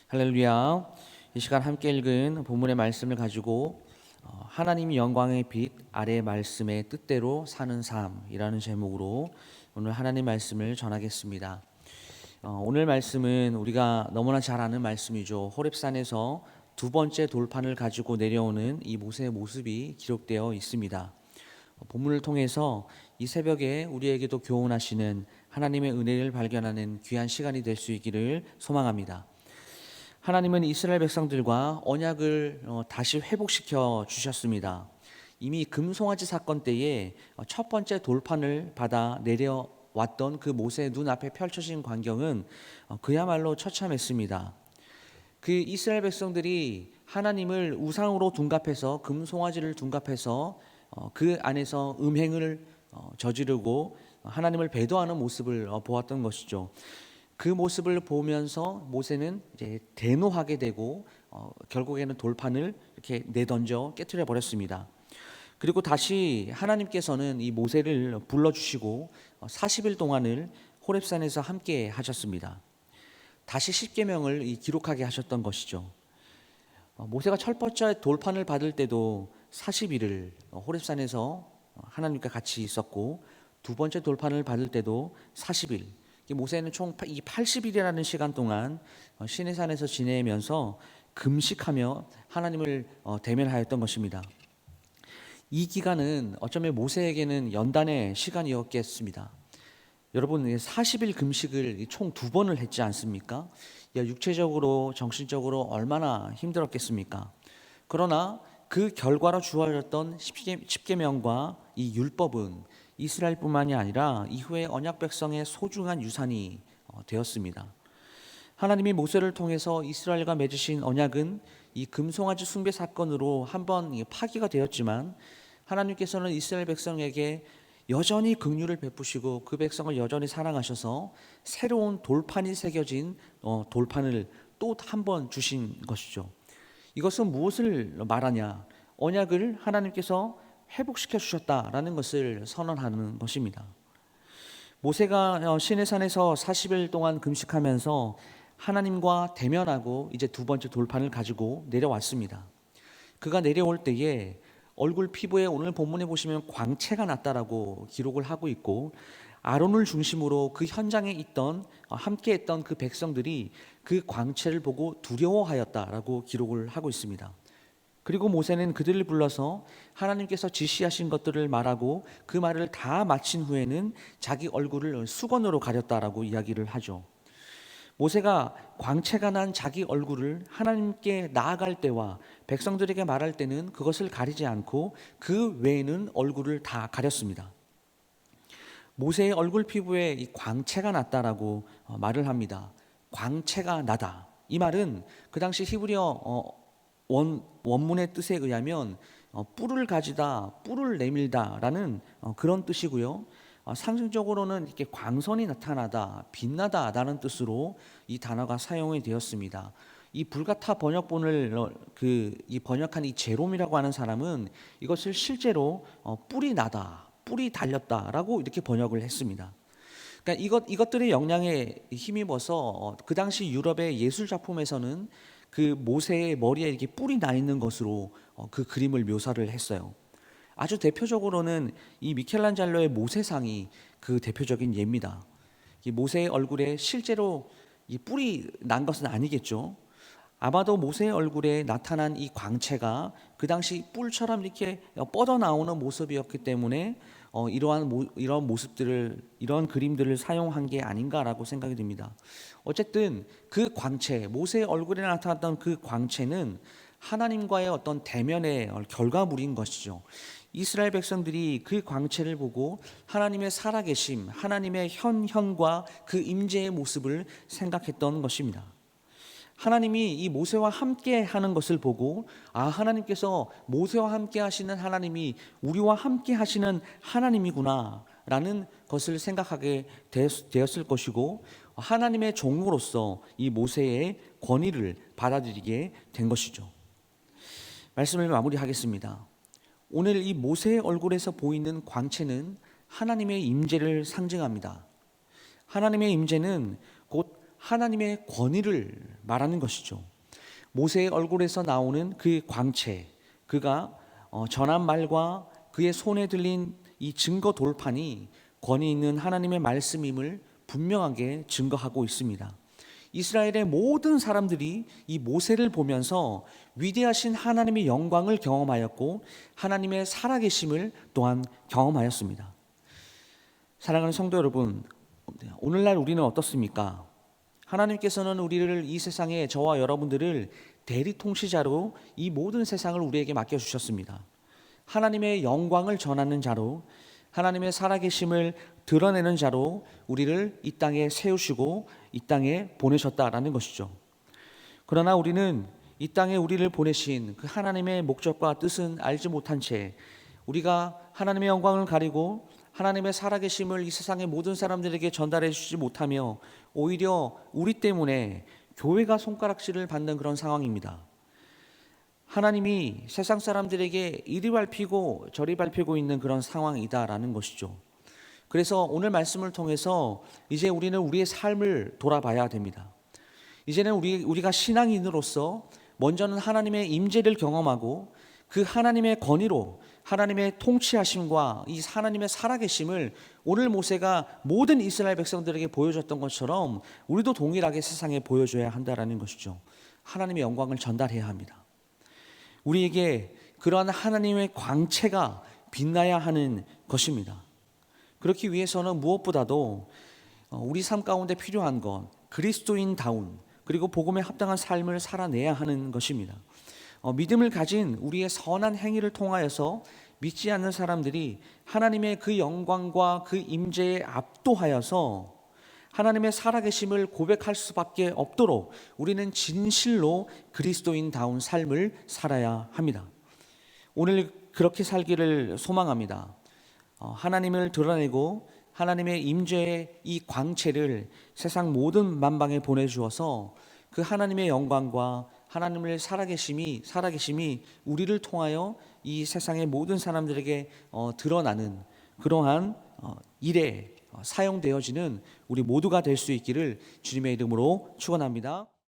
할렐루야. 이 시간 함께 읽은 본문의 말씀을 가지고 하나님이 영광의 빛 아래 말씀의 뜻대로 사는 삶이라는 제목으로 오늘 하나님 말씀을 전하겠습니다. 오늘 말씀은 우리가 너무나 잘 아는 말씀이죠. 호렙산에서 두 번째 돌판을 가지고 내려오는 이 모세의 모습이 기록되어 있습니다. 본문을 통해서 이 새벽에 우리에게도 교훈하시는 하나님의 은혜를 발견하는 귀한 시간이 될 수 있기를 소망합니다. 하나님은 이스라엘 백성들과 언약을 다시 회복시켜 주셨습니다. 이미 금송아지 사건 때에 첫 번째 돌판을 받아 내려왔던 그 모세의 눈앞에 펼쳐진 광경은 그야말로 처참했습니다. 그 이스라엘 백성들이 하나님을 우상으로 둔갑해서 금송아지를 둔갑해서 그 안에서 음행을 저지르고 하나님을 배도하는 모습을 보았던 것이죠. 그 모습을 보면서 모세는 이제 대노하게 되고 결국에는 돌판을 이렇게 내던져 깨트려 버렸습니다. 그리고 다시 하나님께서는 이 모세를 불러주시고 40일 동안을 호렙산에서 함께 하셨습니다. 다시 십계명을 기록하게 하셨던 것이죠. 모세가 첫 번째 돌판을 받을 때도 40일을 호렙산에서 하나님과 같이 있었고, 두 번째 돌판을 받을 때도 40일, 모세는 총 80일이라는 시간 동안 시내산에서 지내면서 금식하며 하나님을 대면하였던 것입니다. 이 기간은 어쩌면 모세에게는 연단의 시간이었겠습니다. 여러분, 40일 금식을 총 2번을 했지 않습니까? 육체적으로 정신적으로 얼마나 힘들었겠습니까? 그러나 그 결과로 주어졌던 십계명과 이 율법은 이스라엘뿐만이 아니라 이후에 언약 백성의 소중한 유산이 되었습니다. 하나님이 모세를 통해서 이스라엘과 맺으신 언약은 이 금송아지 숭배 사건으로 한번 파기가 되었지만, 하나님께서는 이스라엘 백성에게 여전히 긍휼을 베푸시고 그 백성을 여전히 사랑하셔서 새로운 돌판이 새겨진 돌판을 또 한 번 주신 것이죠. 이것은 무엇을 말하냐? 언약을 하나님께서 회복시켜 주셨다라는 것을 선언하는 것입니다. 모세가 시내산에서 40일 동안 금식하면서 하나님과 대면하고 이제 두 번째 돌판을 가지고 내려왔습니다. 그가 내려올 때에 얼굴 피부에 오늘 본문에 보시면 광채가 났다라고 기록을 하고 있고, 아론을 중심으로 그 현장에 있던 함께 했던 그 백성들이 그 광채를 보고 두려워하였다라고 기록을 하고 있습니다. 그리고 모세는 그들을 불러서 하나님께서 지시하신 것들을 말하고 그 말을 다 마친 후에는 자기 얼굴을 수건으로 가렸다라고 이야기를 하죠. 모세가 광채가 난 자기 얼굴을 하나님께 나아갈 때와 백성들에게 말할 때는 그것을 가리지 않고 그 외에는 얼굴을 다 가렸습니다. 모세의 얼굴 피부에 이 광채가 났다라고 말을 합니다. 광채가 나다. 이 말은 그 당시 히브리어 원문의 뜻에 의하면 뿔을 가지다, 뿔을 내밀다라는 그런 뜻이고요. 상징적으로는 이렇게 광선이 나타나다, 빛나다라는 뜻으로 이 단어가 사용이 되었습니다. 이 불가타 번역본을 이 번역한 이 제롬이라고 하는 사람은 이것을 실제로 뿔이 나다, 뿔이 달렸다라고 이렇게 번역을 했습니다. 그러니까 이것들의 영향에 힘입어서 그 당시 유럽의 예술 작품에서는 그 모세의 머리에 이렇게 뿔이 나 있는 것으로 그 그림을 묘사를 했어요. 아주 대표적으로는 이 미켈란젤로의 모세상이 그 대표적인 예입니다. 이 모세의 얼굴에 실제로 이 뿔이 난 것은 아니겠죠. 아마도 모세의 얼굴에 나타난 이 광채가 그 당시 뿔처럼 이렇게 뻗어 나오는 모습이었기 때문에 이러한 모습들을, 이런 그림들을 사용한 게 아닌가라고 생각이 듭니다. 어쨌든 그 광채, 모세의 얼굴에 나타났던 그 광채는 하나님과의 어떤 대면의 결과물인 것이죠. 이스라엘 백성들이 그 광채를 보고 하나님의 살아계심, 하나님의 현현과 그 임재의 모습을 생각했던 것입니다. 하나님이 이 모세와 함께 하는 것을 보고, 하나님께서 모세와 함께 하시는 하나님이 우리와 함께 하시는 하나님이구나 라는 것을 생각하게 되었을 것이고, 하나님의 종으로서 이 모세의 권위를 받아들이게 된 것이죠. 말씀을 마무리하겠습니다. 오늘 이 모세의 얼굴에서 보이는 광채는 하나님의 임재를 상징합니다. 하나님의 임재는 곧 하나님의 권위를 말하는 것이죠. 모세의 얼굴에서 나오는 그 광채, 그가 전한 말과 그의 손에 들린 이 증거 돌판이 권위 있는 하나님의 말씀임을 분명하게 증거하고 있습니다. 이스라엘의 모든 사람들이 이 모세를 보면서 위대하신 하나님의 영광을 경험하였고 하나님의 살아계심을 또한 경험하였습니다. 사랑하는 성도 여러분, 오늘날 우리는 어떻습니까? 하나님께서는 우리를 이 세상에 저와 여러분들을 대리통치자로 이 모든 세상을 우리에게 맡겨주셨습니다. 하나님의 영광을 전하는 자로, 하나님의 살아계심을 드러내는 자로 우리를 이 땅에 세우시고 이 땅에 보내셨다라는 것이죠. 그러나 우리는 이 땅에 우리를 보내신 그 하나님의 목적과 뜻은 알지 못한 채 우리가 하나님의 영광을 가리고 하나님의 살아계심을 이 세상의 모든 사람들에게 전달해 주지 못하며 오히려 우리 때문에 교회가 손가락질을 받는 그런 상황입니다. 하나님이 세상 사람들에게 이리 밟히고 저리 밟히고 있는 그런 상황이다라는 것이죠. 그래서 오늘 말씀을 통해서 이제 우리는 우리의 삶을 돌아봐야 됩니다. 이제는 우리가 신앙인으로서 먼저는 하나님의 임재를 경험하고 그 하나님의 권위로 하나님의 통치하심과 이 하나님의 살아계심을 오늘 모세가 모든 이스라엘 백성들에게 보여줬던 것처럼 우리도 동일하게 세상에 보여줘야 한다라는 것이죠. 하나님의 영광을 전달해야 합니다. 우리에게 그러한 하나님의 광채가 빛나야 하는 것입니다. 그렇기 위해서는 무엇보다도 우리 삶 가운데 필요한 건 그리스도인다운 그리고 복음에 합당한 삶을 살아내야 하는 것입니다. 믿음을 가진 우리의 선한 행위를 통하여서 믿지 않는 사람들이 하나님의 그 영광과 그 임재에 압도하여서 하나님의 살아계심을 고백할 수밖에 없도록 우리는 진실로 그리스도인다운 삶을 살아야 합니다. 오늘 그렇게 살기를 소망합니다. 하나님을 드러내고 하나님의 임재의 이 광채를 세상 모든 만방에 보내주어서 그 하나님의 영광과 하나님의 살아계심이 우리를 통하여 이 세상의 모든 사람들에게 드러나는 그러한 일에 사용되어지는 우리 모두가 될 수 있기를 주님의 이름으로 축원합니다.